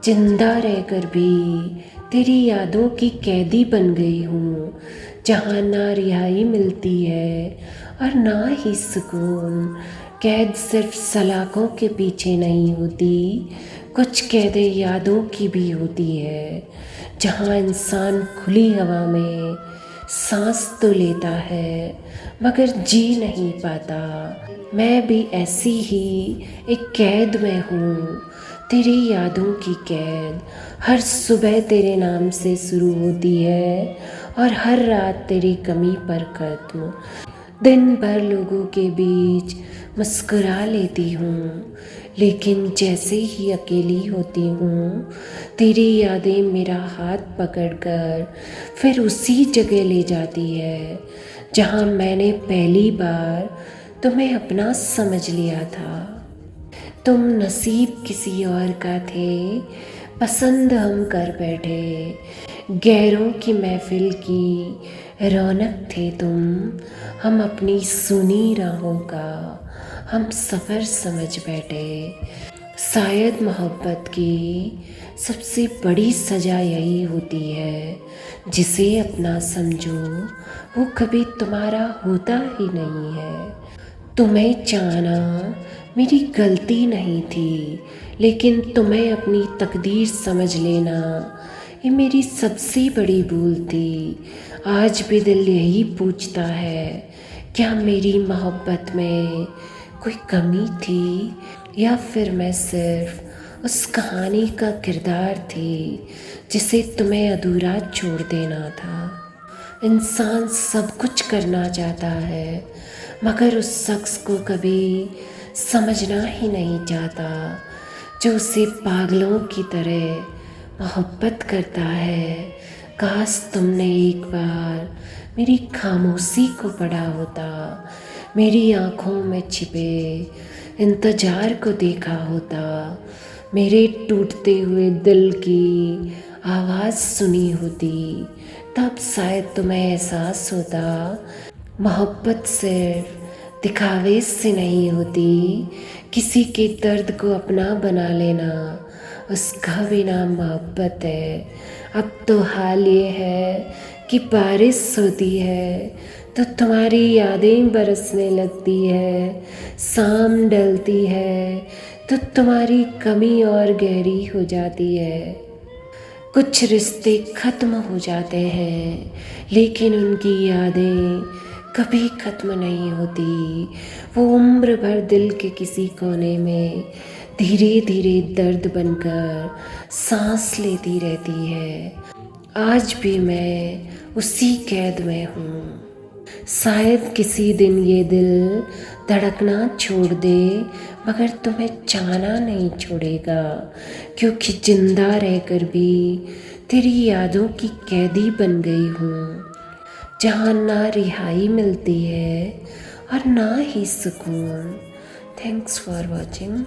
जिंदा रहकर भी तेरी यादों की कैदी बन गई हूँ, जहाँ ना रिहाई मिलती है और ना ही सुकून। कैद सिर्फ सलाखों के पीछे नहीं होती, कुछ कैद यादों की भी होती है, जहाँ इंसान खुली हवा में सांस तो लेता है मगर जी नहीं पाता। मैं भी ऐसी ही एक कैद में हूँ, तेरी यादों की कैद। हर सुबह तेरे नाम से शुरू होती है और हर रात तेरी कमी पर खत्म। दिन भर लोगों के बीच मुस्कुरा लेती हूँ, लेकिन जैसे ही अकेली होती हूँ तेरी यादें मेरा हाथ पकड़कर फिर उसी जगह ले जाती है जहाँ मैंने पहली बार तुम्हें अपना समझ लिया था। तुम नसीब किसी और का थे, पसंद हम कर बैठे, गैरों की महफिल की रौनक थे तुम। हम अपनी सुनी राहों का हम सफ़र समझ बैठे। शायद मोहब्बत की सबसे बड़ी सज़ा यही होती है, जिसे अपना समझो वो कभी तुम्हारा होता ही नहीं है। तुम्हें चाहना मेरी गलती नहीं थी, लेकिन तुम्हें अपनी तकदीर समझ लेना ये मेरी सबसे बड़ी भूल थी। आज भी दिल यही पूछता है, क्या मेरी मोहब्बत में कोई कमी थी या फिर मैं सिर्फ उस कहानी का किरदार थी जिसे तुम्हें अधूरा छोड़ देना था। इंसान सब कुछ करना चाहता है मगर उस शख्स को कभी समझना ही नहीं चाहता जो उसे पागलों की तरह मोहब्बत करता है। काश तुमने एक बार मेरी खामोशी को पढ़ा होता, मेरी आँखों में छिपे इंतज़ार को देखा होता, मेरे टूटते हुए दिल की आवाज़ सुनी होती, तब शायद तुम्हें एहसास होता मोहब्बत सिर्फ दिखावे से नहीं होती। किसी के दर्द को अपना बना लेना उसका भी नाम मोहब्बत है। अब तो हाल ये है कि बारिश होती है तो तुम्हारी यादें बरसने लगती है, शाम ढलती है तो तुम्हारी कमी और गहरी हो जाती है। कुछ रिश्ते ख़त्म हो जाते हैं लेकिन उनकी यादें कभी ख़त्म नहीं होती। वो उम्र भर दिल के किसी कोने में धीरे धीरे दर्द बनकर सांस लेती रहती है। आज भी मैं उसी कैद में हूँ। शायद किसी दिन ये दिल धड़कना छोड़ दे मगर तुम्हें चाहना नहीं छोड़ेगा, क्योंकि जिंदा रहकर भी तेरी यादों की कैदी बन गई हूँ, जहाँ ना रिहाई मिलती है और ना ही सुकून। Thanks for watching.